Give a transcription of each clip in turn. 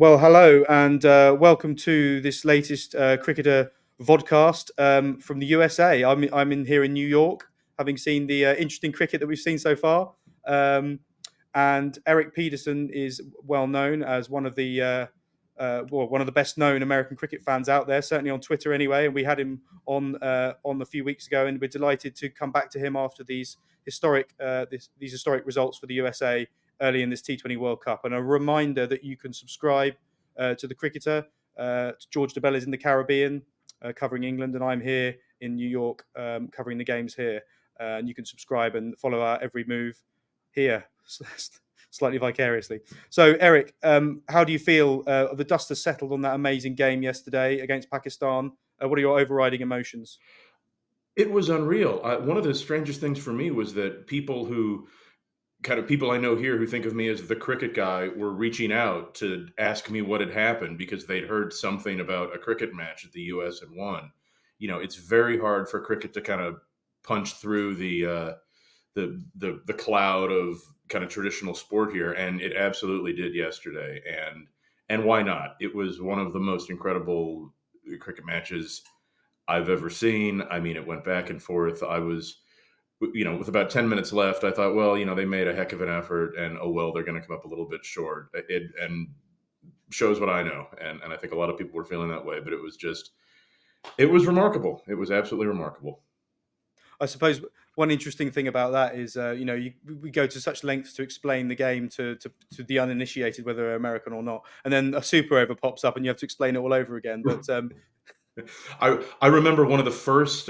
Well, hello and welcome to this latest cricketer vodcast from the USA. I'm in here in New York, having seen the interesting cricket that we've seen so far. Um, and Erik Petersen is well known as one of the best known American cricket fans out there, certainly on Twitter anyway. And we had him on a few weeks ago, and we're delighted to come back to him after these these historic results for the USA early in this T20 World Cup. And a reminder that you can subscribe to the cricketer. George DeBell is in the Caribbean covering England, and I'm here in New York covering the games here. And you can subscribe and follow our every move here, slightly vicariously. So, Erik, how do you feel? The dust has settled on that amazing game yesterday against Pakistan. What are your overriding emotions? It was unreal. One of the strangest things for me was that people I know here who think of me as the cricket guy were reaching out to ask me what had happened because they'd heard something about a cricket match that the U.S. had won. It's very hard for cricket to kind of punch through the cloud of kind of traditional sport here, and it absolutely did yesterday. And why not? It was one of the most incredible cricket matches I've ever seen. I mean, it went back and forth. With about 10 minutes left, I thought, well, they made a heck of an effort, and oh well, they're going to come up a little bit short. It and shows what I know, and I think a lot of people were feeling that way. But it was remarkable. It was absolutely remarkable. I suppose one interesting thing about that is, we go to such lengths to explain the game to the uninitiated, whether they're American or not, and then a super over pops up and you have to explain it all over again. But I remember one of the first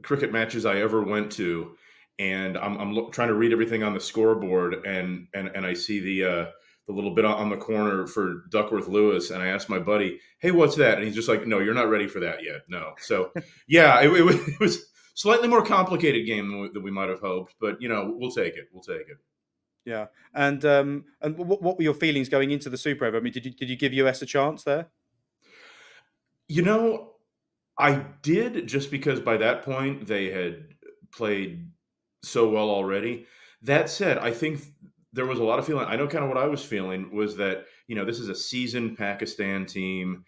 cricket matches I ever went to, and I'm trying to read everything on the scoreboard, and I see the little bit on the corner for Duckworth Lewis, and I asked my buddy, "Hey, what's that?" And he's just like, "No, you're not ready for that yet." No, so yeah, it was slightly more complicated game than we might have hoped, but we'll take it. We'll take it. yeah, and what were your feelings going into the super over? I mean, did you give US a chance there? You know, I did, just because by that point they had played so well already. That said, I think there was a lot of feeling. I know kind of what I was feeling was that, this is a seasoned Pakistan team.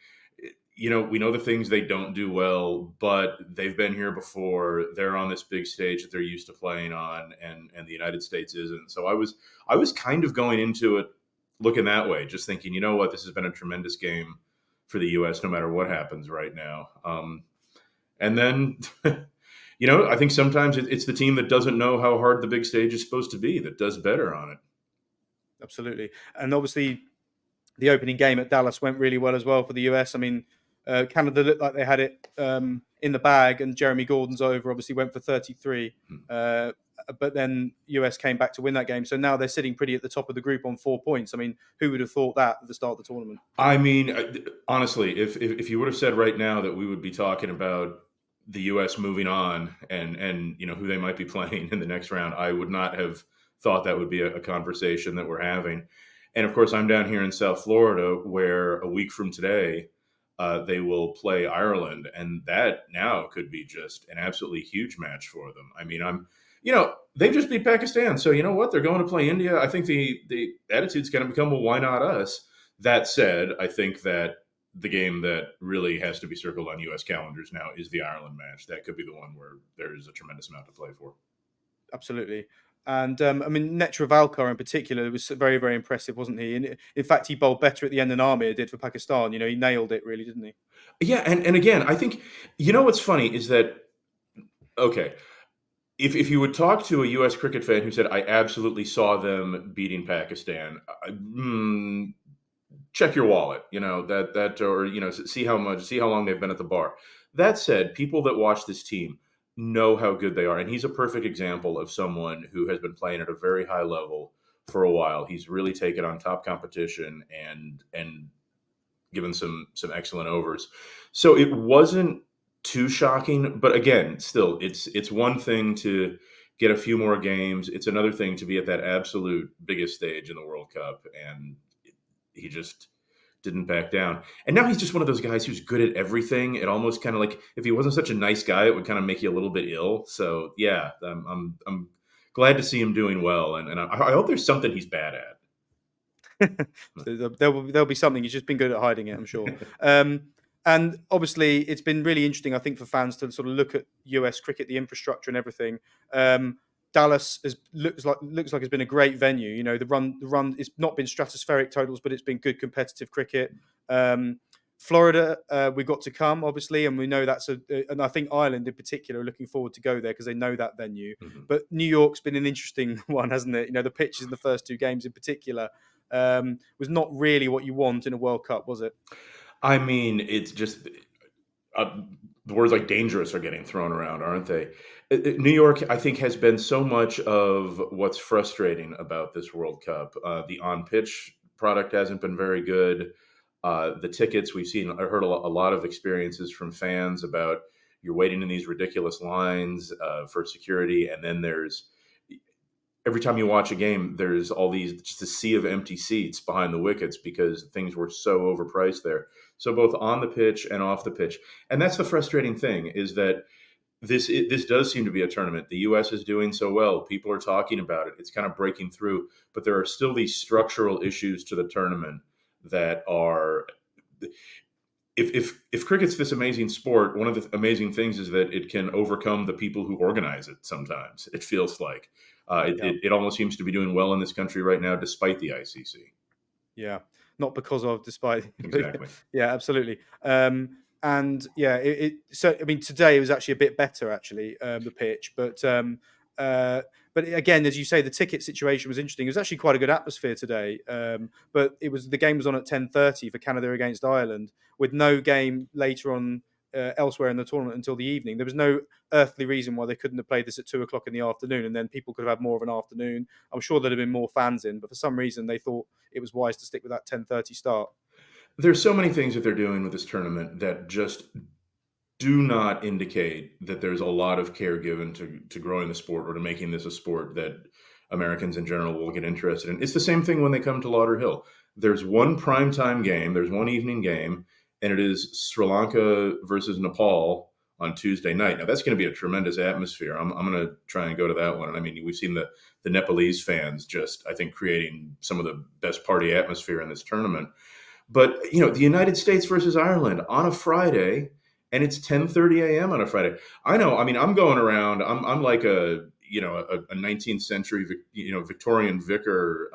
We know the things they don't do well, but they've been here before. They're on this big stage that they're used to playing on, and the United States isn't. So I was kind of going into it looking that way, just thinking, you know what, this has been a tremendous game for the U.S. no matter what happens right now. And then, I think sometimes it's the team that doesn't know how hard the big stage is supposed to be that does better on it. Absolutely, and obviously the opening game at Dallas went really well as well for the US. I mean, Canada looked like they had it in the bag, and Jeremy Gordon's over obviously went for 33. But then US came back to win that game. So now they're sitting pretty at the top of the group on 4 points. I mean, who would have thought that at the start of the tournament? I mean, honestly, if you would have said right now that we would be talking about the U.S. moving on and who they might be playing in the next round, I would not have thought that would be a conversation that we're having. And of course, I'm down here in South Florida, where a week from today they will play Ireland, and that now could be just an absolutely huge match for them. I mean, they just beat Pakistan, so you know what? They're going to play India. I think the attitude's going to become, well, why not us? That said, I think that the game that really has to be circled on U.S. calendars now is the Ireland match. That could be the one where there's a tremendous amount to play for. Absolutely. And I mean, Netra Valkar in particular was very, very impressive, wasn't he? And in fact, he bowled better at the end than Amir did for Pakistan. He nailed it, really, didn't he? Yeah, and again, I think what's funny is that, okay, if you would talk to a U.S. cricket fan who said, "I absolutely saw them beating Pakistan," check your wallet, or see how long they've been at the bar. That said, people that watch this team know how good they are, and he's a perfect example of someone who has been playing at a very high level for a while. He's really taken on top competition and given some excellent overs. So it wasn't too shocking, but again, still, it's one thing to get a few more games. It's another thing to be at that absolute biggest stage in the World Cup, and he just didn't back down. And now he's just one of those guys who's good at everything. It almost kind of like, if he wasn't such a nice guy, it would kind of make you a little bit ill. So yeah, I'm glad to see him doing well, and I hope there's something he's bad at. So there'll be something. He's just been good at hiding it, I'm sure. And obviously, it's been really interesting, I think, for fans to sort of look at US cricket, the infrastructure and everything. Dallas looks like it's been a great venue. You know, the run. It's not been stratospheric totals, but it's been good competitive cricket. Florida, we've got to come, obviously, and we know and I think Ireland in particular are looking forward to go there because they know that venue. Mhm. But New York's been an interesting one, hasn't it? You know, the pitches in the first two games in particular was not really what you want in a World Cup, was it? I mean, it's just uh, the words like dangerous are getting thrown around, aren't they? New York, I think, has been so much of what's frustrating about this World Cup. The on pitch product hasn't been very good. The tickets we've seen, I heard a lot of experiences from fans about you're waiting in these ridiculous lines for security, and then there's every time you watch a game, there's all these just a sea of empty seats behind the wickets because things were so overpriced there. So both on the pitch and off the pitch, and that's the frustrating thing is that this does seem to be a tournament. The U.S. is doing so well. People are talking about it. It's kind of breaking through, but there are still these structural issues to the tournament that are. If cricket's this amazing sport, one of the amazing things is that it can overcome the people who organize it. Sometimes it feels like Yeah. it almost seems to be doing well in this country right now, despite the ICC. Yeah, not because of, despite. Exactly. Yeah, absolutely. And yeah, so I mean, today it was actually a bit better, actually, the pitch, uh, but again, as you say, the ticket situation was interesting. It was actually quite a good atmosphere today, but the game was on at 10:30 for Canada against Ireland, with no game later on. Elsewhere in the tournament until the evening. There was no earthly reason why they couldn't have played this at 2 o'clock in the afternoon, and then people could have had more of an afternoon. I'm sure there'd have been more fans in, but for some reason they thought it was wise to stick with that 10:30 start. There's so many things that they're doing with this tournament that just do not indicate that there's a lot of care given to growing the sport or to making this a sport that Americans in general will get interested in. It's the same thing when they come to Lauderhill. There's one primetime game, there's one evening game, and it is Sri Lanka versus Nepal on Tuesday night. Now that's going to be a tremendous atmosphere. I'm going to try and go to that one. And I mean, we've seen the Nepalese fans just, I think, creating some of the best party atmosphere in this tournament. But the United States versus Ireland on a Friday, and it's 10:30 a.m. on a Friday. I know. I mean, I'm going around. I'm like a 19th century Victorian vicar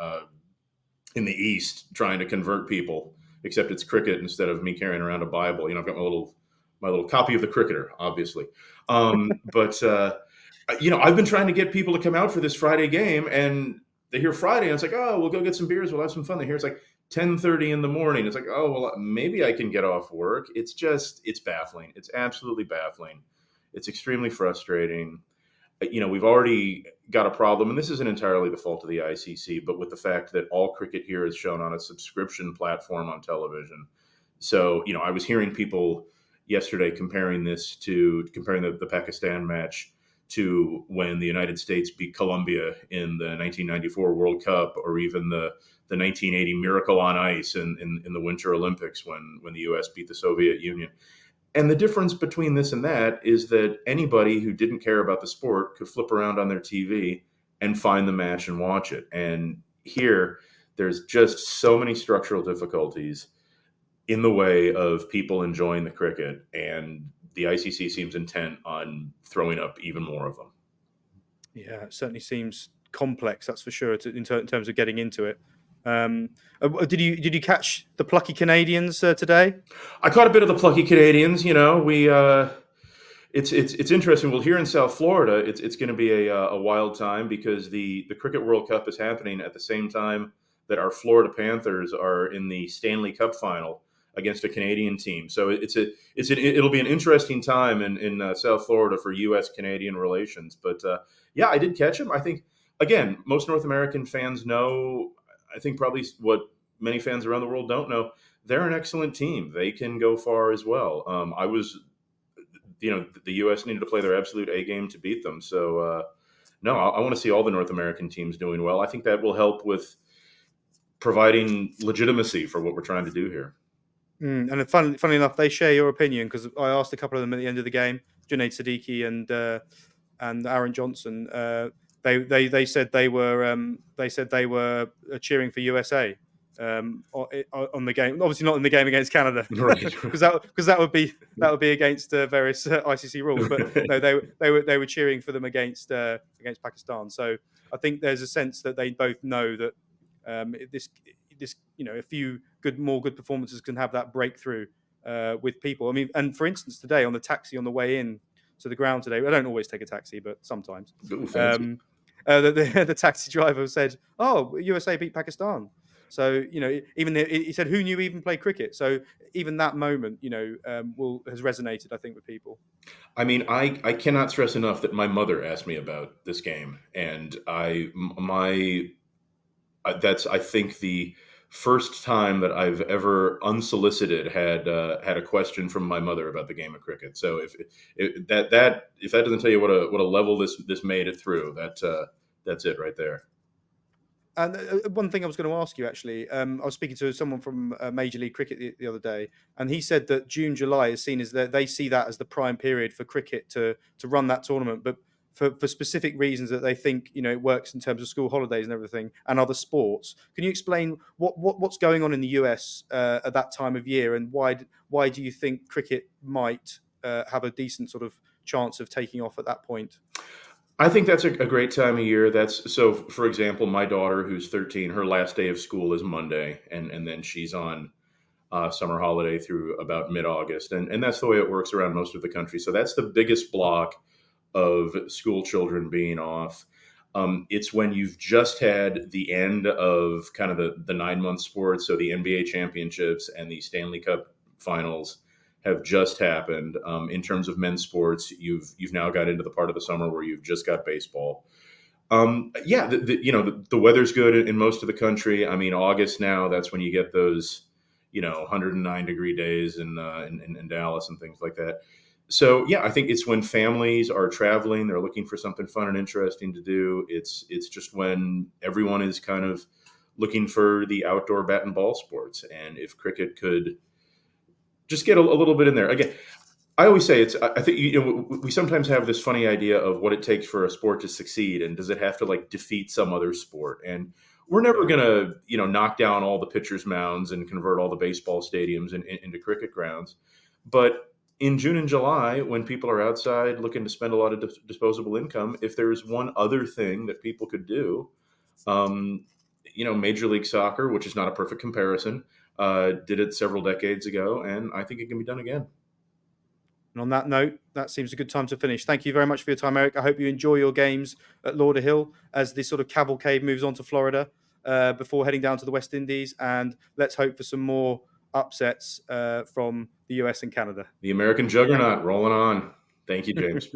in the East trying to convert people. Except it's cricket instead of me carrying around a Bible. I've got my little copy of the Cricketer, obviously. But I've been trying to get people to come out for this Friday game, and they hear Friday, and it's like, oh, we'll go get some beers, we'll have some fun. They hear it's like 10:30 in the morning. It's like, oh, well, maybe I can get off work. It's baffling. It's absolutely baffling. It's extremely frustrating. We've already got a problem, and this isn't entirely the fault of the ICC, but with the fact that all cricket here is shown on a subscription platform on television. So, I was hearing people yesterday comparing the Pakistan match to when the United States beat Colombia in the 1994 World Cup, or even the 1980 Miracle on Ice in the Winter Olympics when the U.S. beat the Soviet Union. And the difference between this and that is that anybody who didn't care about the sport could flip around on their TV and find the match and watch it. And here, there's just so many structural difficulties in the way of people enjoying the cricket, and the ICC seems intent on throwing up even more of them. Yeah, it certainly seems complex. That's for sure. In terms of getting into it. Did you catch the plucky Canadians today? I caught a bit of the plucky Canadians. It's interesting. Well, here in South Florida, it's going to be a wild time because the Cricket World Cup is happening at the same time that our Florida Panthers are in the Stanley Cup final against a Canadian team. So it'll be an interesting time in South Florida for U.S. Canadian relations. But yeah, I did catch him. I think again, most North American fans know. I think probably what many fans around the world don't know. They're an excellent team. They can go far as well. The U.S. needed to play their absolute A game to beat them. So, no, I want to see all the North American teams doing well. I think that will help with providing legitimacy for what we're trying to do here. And funnily enough, they share your opinion because I asked a couple of them at the end of the game, Junaid Siddiqui and Aaron Johnson. They said they were cheering for USA. on the game. Obviously, not in the game against Canada, Right. because that would be against various ICC rules. But no, they were cheering for them against Pakistan. So I think there's a sense that they both know that this a few more good performances can have that breakthrough with people. I mean, and for instance, today on the taxi on the way in to the ground today, I don't always take a taxi, but sometimes. Ooh, fancy. The taxi driver said, "Oh, USA beat Pakistan." So even he said, "Who knew we even play cricket?" So even that moment, has resonated, I think, with people. I mean, I cannot stress enough that my mother asked me about this game, and that's, I think, the first time that I've ever unsolicited had a question from my mother about the game of cricket. So if that doesn't tell you what a level this made it through, that's it right there. And one thing I was going to ask you, actually, I was speaking to someone from Major League Cricket the other day, and he said that June, July is seen as they see that as the prime period for cricket to run that tournament, but for specific reasons that they think it works in terms of school holidays and everything and other sports. Can you explain what's going on in the US at that time of year, and why do you think cricket might have a decent sort of chance of taking off at that point? I think that's a great time of year. That's so. For example, my daughter, who's 13, her last day of school is Monday, and then she's on summer holiday through about mid-August, and that's the way it works around most of the country. So that's the biggest block of school children being off. It's when you've just had the end of kind of the 9 month sports, so the NBA championships and the Stanley Cup finals have just happened. In terms of men's sports, you've now got into the part of the summer where you've just got baseball. Yeah, the weather's good in most of the country. I mean, August now, that's when you get those 109-degree days in Dallas and things like that. So yeah, I think it's when families are traveling, they're looking for something fun and interesting to do. It's just when everyone is kind of looking for the outdoor bat and ball sports, and if cricket could just get a little bit in there. Again, I always say I think we sometimes have this funny idea of what it takes for a sport to succeed, and does it have to like defeat some other sport? And we're never Yeah. going to knock down all the pitchers' mounds and convert all the baseball stadiums into cricket grounds. But in June and July, when people are outside looking to spend a lot of disposable income, if there's one other thing that people could do, um, Major League Soccer, which is not a perfect comparison, did it several decades ago, and I think it can be done again. And on that note, that seems a good time to finish. Thank you very much for your time, Erik. I hope you enjoy your games at Lauderhill as this sort of cavalcade moves on to Florida before heading down to the West Indies. And let's hope for some more upsets from the US and Canada. The American juggernaut rolling on. Thank you, James.